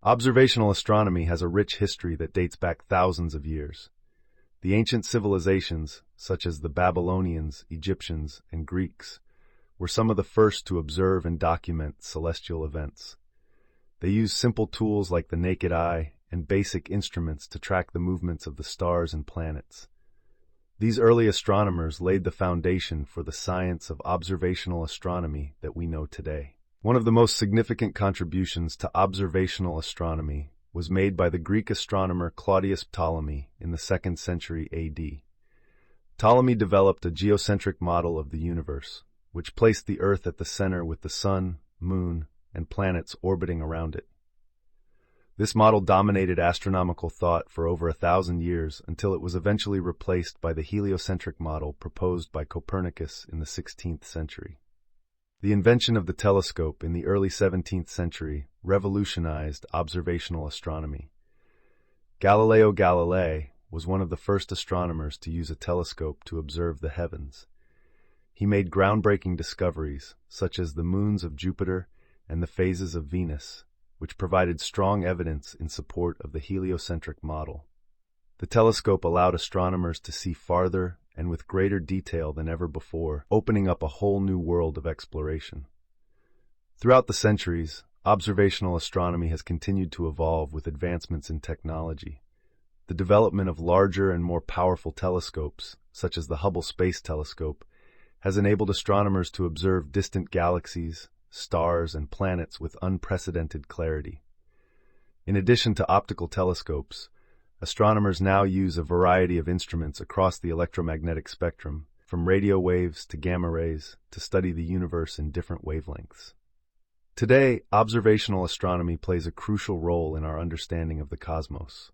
Observational astronomy has a rich history that dates back thousands of years. The ancient civilizations, such as the Babylonians, Egyptians, and Greeks, were some of the first to observe and document celestial events. They used simple tools like the naked eye and basic instruments to track the movements of the stars and planets. These early astronomers laid the foundation for the science of observational astronomy that we know today. One of the most significant contributions to observational astronomy was made by the Greek astronomer Claudius Ptolemy in the 2nd century AD. Ptolemy developed a geocentric model of the universe, which placed the Earth at the center with the Sun, Moon, and planets orbiting around it. This model dominated astronomical thought for over 1,000 years until it was eventually replaced by the heliocentric model proposed by Copernicus in the 16th century. The invention of the telescope in the early 17th century revolutionized observational astronomy. Galileo Galilei was one of the first astronomers to use a telescope to observe the heavens. He made groundbreaking discoveries, such as the moons of Jupiter and the phases of Venus, which provided strong evidence in support of the heliocentric model. The telescope allowed astronomers to see farther and with greater detail than ever before, opening up a whole new world of exploration. Throughout the centuries, observational astronomy has continued to evolve with advancements in technology. The development of larger and more powerful telescopes, such as the Hubble Space Telescope, has enabled astronomers to observe distant galaxies, stars, and planets with unprecedented clarity. In addition to optical telescopes, astronomers now use a variety of instruments across the electromagnetic spectrum, from radio waves to gamma rays, to study the universe in different wavelengths. Today, observational astronomy plays a crucial role in our understanding of the cosmos.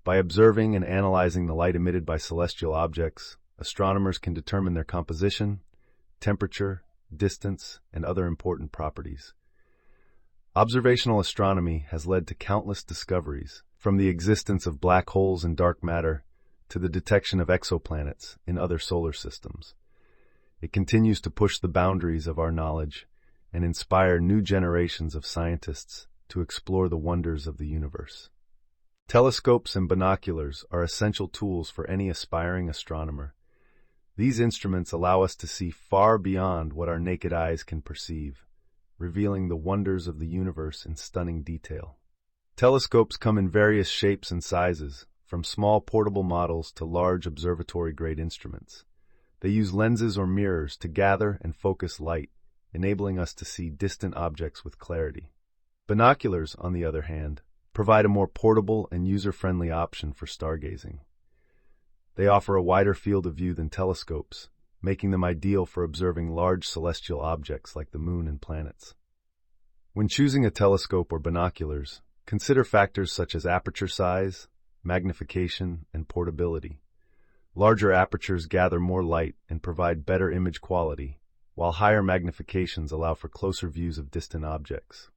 By observing and analyzing the light emitted by celestial objects, astronomers can determine their composition, temperature, distance, and other important properties. Observational astronomy has led to countless discoveries, from the existence of black holes and dark matter to the detection of exoplanets in other solar systems. It continues to push the boundaries of our knowledge and inspire new generations of scientists to explore the wonders of the universe. Telescopes and binoculars are essential tools for any aspiring astronomer. These instruments allow us to see far beyond what our naked eyes can perceive, revealing the wonders of the universe in stunning detail. Telescopes come in various shapes and sizes, from small portable models to large observatory-grade instruments. They use lenses or mirrors to gather and focus light, enabling us to see distant objects with clarity. Binoculars, on the other hand, provide a more portable and user-friendly option for stargazing. They offer a wider field of view than telescopes, making them ideal for observing large celestial objects like the moon and planets. When choosing a telescope or binoculars, consider factors such as aperture size, magnification, and portability. Larger apertures gather more light and provide better image quality, while higher magnifications allow for closer views of distant objects.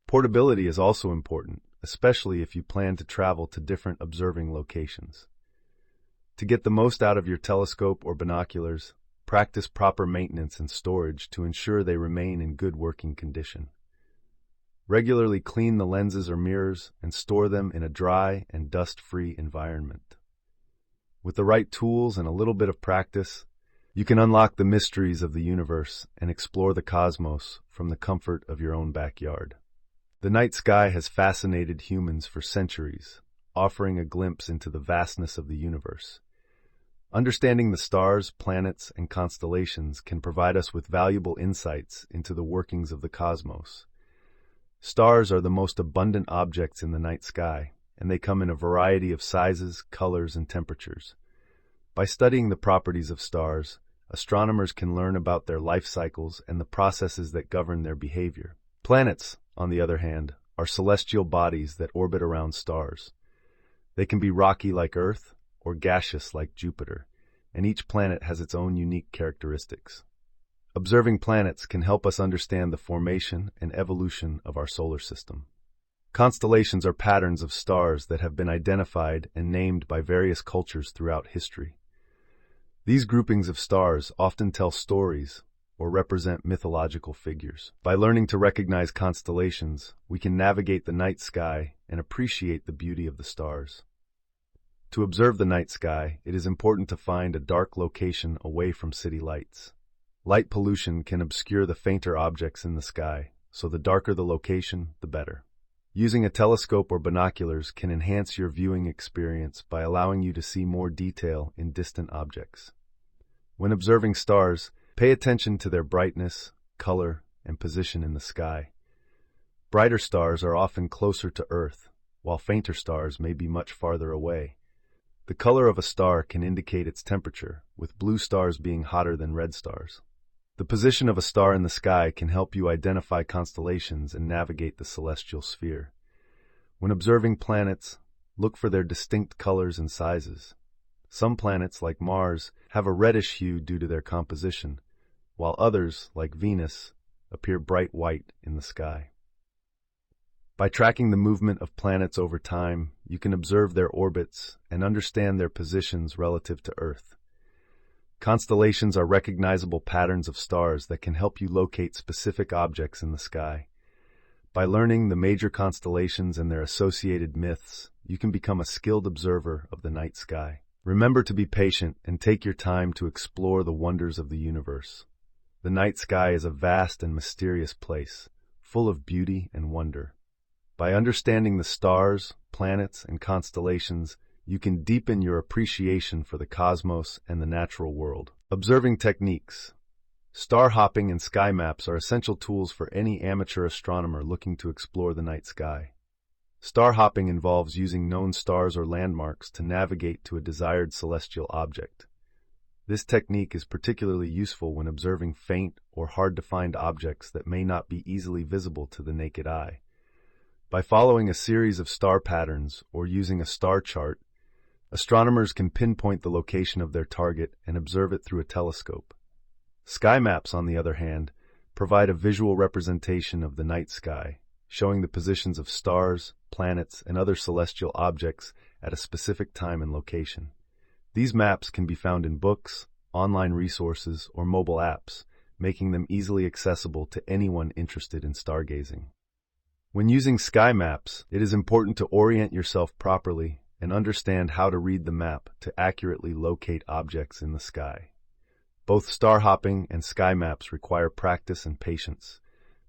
Portability is also important, especially if you plan to travel to different observing locations. To get the most out of your telescope or binoculars, practice proper maintenance and storage to ensure they remain in good working condition. Regularly clean the lenses or mirrors and store them in a dry and dust-free environment. With the right tools and a little bit of practice, you can unlock the mysteries of the universe and explore the cosmos from the comfort of your own backyard. The night sky has fascinated humans for centuries, offering a glimpse into the vastness of the universe. Understanding the stars, planets, and constellations can provide us with valuable insights into the workings of the cosmos. Stars are the most abundant objects in the night sky, and they come in a variety of sizes, colors, and temperatures. By studying the properties of stars, astronomers can learn about their life cycles and the processes that govern their behavior. Planets, on the other hand, are celestial bodies that orbit around stars. They can be rocky like Earth or gaseous like Jupiter, and each planet has its own unique characteristics. Observing planets can help us understand the formation and evolution of our solar system. Constellations are patterns of stars that have been identified and named by various cultures throughout history. These groupings of stars often tell stories, or represent mythological figures. By learning to recognize constellations, we can navigate the night sky and appreciate the beauty of the stars. To observe the night sky, it is important to find a dark location away from city lights. Light pollution can obscure the fainter objects in the sky, so the darker the location, the better. Using a telescope or binoculars can enhance your viewing experience by allowing you to see more detail in distant objects. When observing stars, pay attention to their brightness, color, and position in the sky. Brighter stars are often closer to Earth, while fainter stars may be much farther away. The color of a star can indicate its temperature, with blue stars being hotter than red stars. The position of a star in the sky can help you identify constellations and navigate the celestial sphere. When observing planets, look for their distinct colors and sizes. Some planets, like Mars, have a reddish hue due to their composition, while others, like Venus, appear bright white in the sky. By tracking the movement of planets over time, you can observe their orbits and understand their positions relative to Earth. Constellations are recognizable patterns of stars that can help you locate specific objects in the sky. By learning the major constellations and their associated myths, you can become a skilled observer of the night sky. Remember to be patient and take your time to explore the wonders of the universe. The night sky is a vast and mysterious place, full of beauty and wonder. By understanding the stars, planets, and constellations, you can deepen your appreciation for the cosmos and the natural world. Observing techniques. Star hopping and sky maps are essential tools for any amateur astronomer looking to explore the night sky. Star hopping involves using known stars or landmarks to navigate to a desired celestial object. This technique is particularly useful when observing faint or hard-to-find objects that may not be easily visible to the naked eye. By following a series of star patterns or using a star chart, astronomers can pinpoint the location of their target and observe it through a telescope. Sky maps, on the other hand, provide a visual representation of the night sky, showing the positions of stars, planets, and other celestial objects at a specific time and location. These maps can be found in books, online resources, or mobile apps, making them easily accessible to anyone interested in stargazing. When using sky maps, it is important to orient yourself properly and understand how to read the map to accurately locate objects in the sky. Both star hopping and sky maps require practice and patience,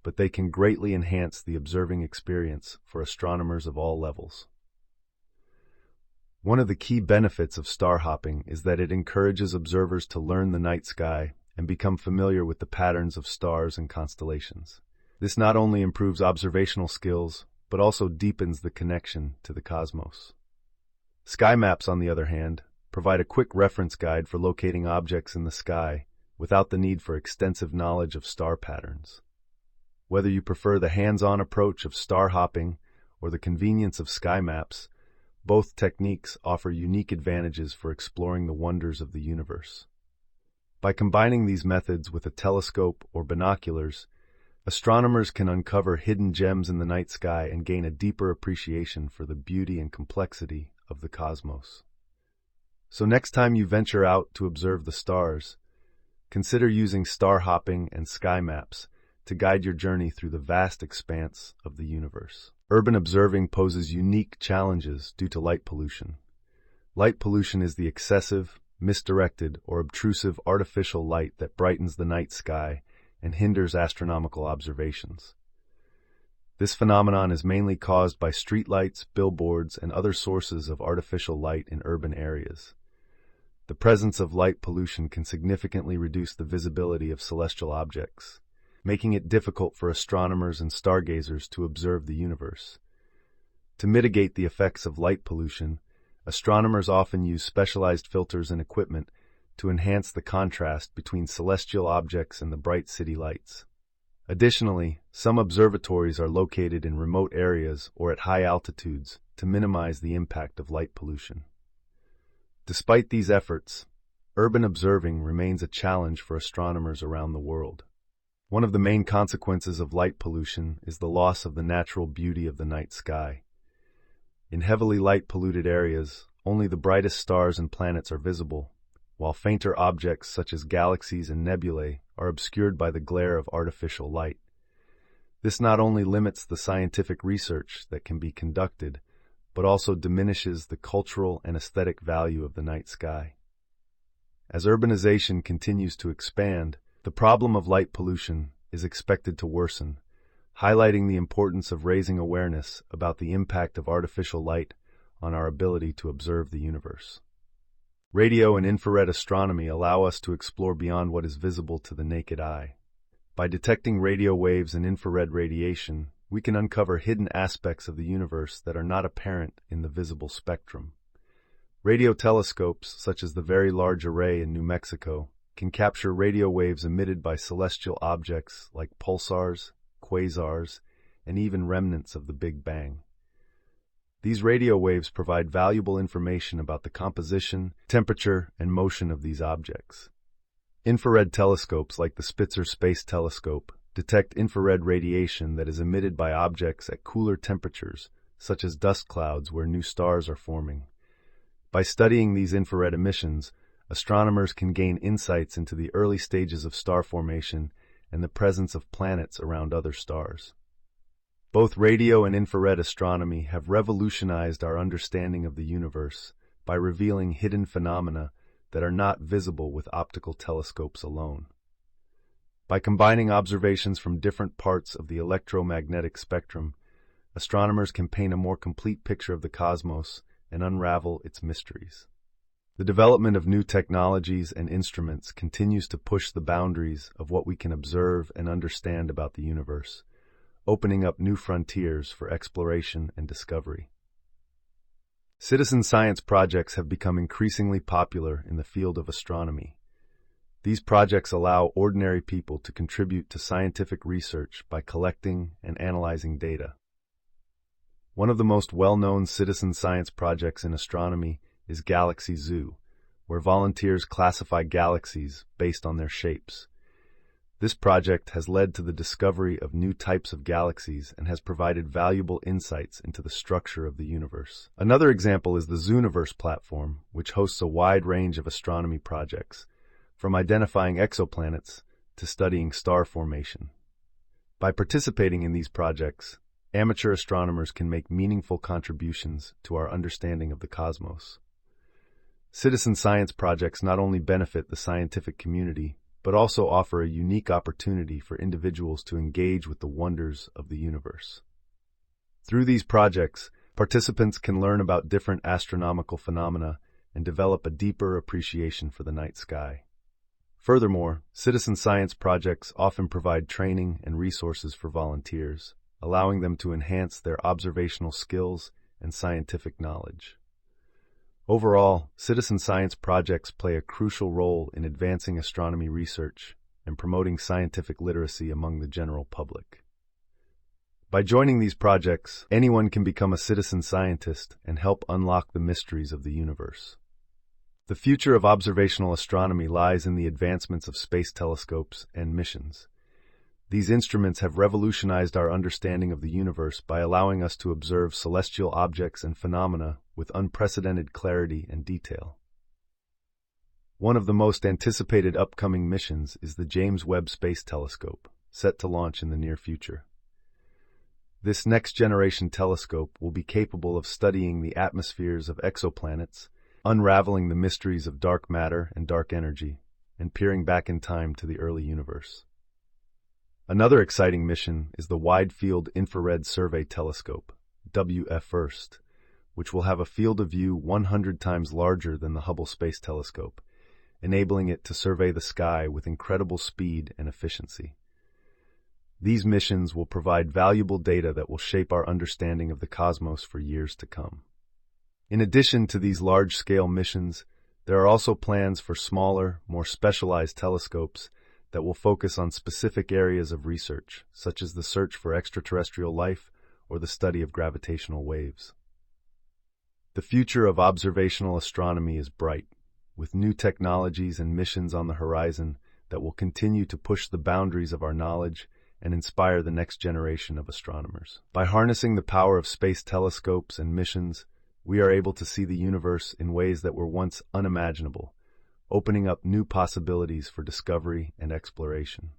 but they can greatly enhance the observing experience for astronomers of all levels. One of the key benefits of star hopping is that it encourages observers to learn the night sky and become familiar with the patterns of stars and constellations. This not only improves observational skills, but also deepens the connection to the cosmos. Sky maps, on the other hand, provide a quick reference guide for locating objects in the sky without the need for extensive knowledge of star patterns. Whether you prefer the hands-on approach of star hopping or the convenience of sky maps, both techniques offer unique advantages for exploring the wonders of the universe. By combining these methods with a telescope or binoculars, astronomers can uncover hidden gems in the night sky and gain a deeper appreciation for the beauty and complexity of the cosmos. So next time you venture out to observe the stars, consider using star hopping and sky maps to guide your journey through the vast expanse of the universe. Urban observing poses unique challenges due to light pollution. Light pollution is the excessive, misdirected, or obtrusive artificial light that brightens the night sky and hinders astronomical observations. This phenomenon is mainly caused by streetlights, billboards, and other sources of artificial light in urban areas. The presence of light pollution can significantly reduce the visibility of celestial objects, making it difficult for astronomers and stargazers to observe the universe. To mitigate the effects of light pollution, astronomers often use specialized filters and equipment to enhance the contrast between celestial objects and the bright city lights. Additionally, some observatories are located in remote areas or at high altitudes to minimize the impact of light pollution. Despite these efforts, urban observing remains a challenge for astronomers around the world. One of the main consequences of light pollution is the loss of the natural beauty of the night sky. In heavily light-polluted areas, only the brightest stars and planets are visible, while fainter objects such as galaxies and nebulae are obscured by the glare of artificial light. This not only limits the scientific research that can be conducted, but also diminishes the cultural and aesthetic value of the night sky. As urbanization continues to expand, the problem of light pollution is expected to worsen, highlighting the importance of raising awareness about the impact of artificial light on our ability to observe the universe. Radio and infrared astronomy allow us to explore beyond what is visible to the naked eye. By detecting radio waves and infrared radiation, we can uncover hidden aspects of the universe that are not apparent in the visible spectrum. Radio telescopes, such as the Very Large Array in New Mexico, can capture radio waves emitted by celestial objects like pulsars, quasars, and even remnants of the Big Bang. These radio waves provide valuable information about the composition, temperature, and motion of these objects. Infrared telescopes like the Spitzer Space Telescope detect infrared radiation that is emitted by objects at cooler temperatures, such as dust clouds where new stars are forming. By studying these infrared emissions, astronomers can gain insights into the early stages of star formation and the presence of planets around other stars. Both radio and infrared astronomy have revolutionized our understanding of the universe by revealing hidden phenomena that are not visible with optical telescopes alone. By combining observations from different parts of the electromagnetic spectrum, astronomers can paint a more complete picture of the cosmos and unravel its mysteries. The development of new technologies and instruments continues to push the boundaries of what we can observe and understand about the universe, opening up new frontiers for exploration and discovery. Citizen science projects have become increasingly popular in the field of astronomy. These projects allow ordinary people to contribute to scientific research by collecting and analyzing data. One of the most well-known citizen science projects in astronomy is Galaxy Zoo, where volunteers classify galaxies based on their shapes. This project has led to the discovery of new types of galaxies and has provided valuable insights into the structure of the universe. Another example is the Zooniverse platform, which hosts a wide range of astronomy projects, from identifying exoplanets to studying star formation. By participating in these projects, amateur astronomers can make meaningful contributions to our understanding of the cosmos. Citizen science projects not only benefit the scientific community, but also offer a unique opportunity for individuals to engage with the wonders of the universe. Through these projects, participants can learn about different astronomical phenomena and develop a deeper appreciation for the night sky. Furthermore, citizen science projects often provide training and resources for volunteers, allowing them to enhance their observational skills and scientific knowledge. Overall, citizen science projects play a crucial role in advancing astronomy research and promoting scientific literacy among the general public. By joining these projects, anyone can become a citizen scientist and help unlock the mysteries of the universe. The future of observational astronomy lies in the advancements of space telescopes and missions. These instruments have revolutionized our understanding of the universe by allowing us to observe celestial objects and phenomena with unprecedented clarity and detail. One of the most anticipated upcoming missions is the James Webb Space Telescope, set to launch in the near future. This next-generation telescope will be capable of studying the atmospheres of exoplanets, unraveling the mysteries of dark matter and dark energy, and peering back in time to the early universe. Another exciting mission is the Wide Field Infrared Survey Telescope, WFIRST, which will have a field of view 100 times larger than the Hubble Space Telescope, enabling it to survey the sky with incredible speed and efficiency. These missions will provide valuable data that will shape our understanding of the cosmos for years to come. In addition to these large-scale missions, there are also plans for smaller, more specialized telescopes that will focus on specific areas of research, such as the search for extraterrestrial life or the study of gravitational waves. The future of observational astronomy is bright, with new technologies and missions on the horizon that will continue to push the boundaries of our knowledge and inspire the next generation of astronomers. By harnessing the power of space telescopes and missions, we are able to see the universe in ways that were once unimaginable, opening up new possibilities for discovery and exploration.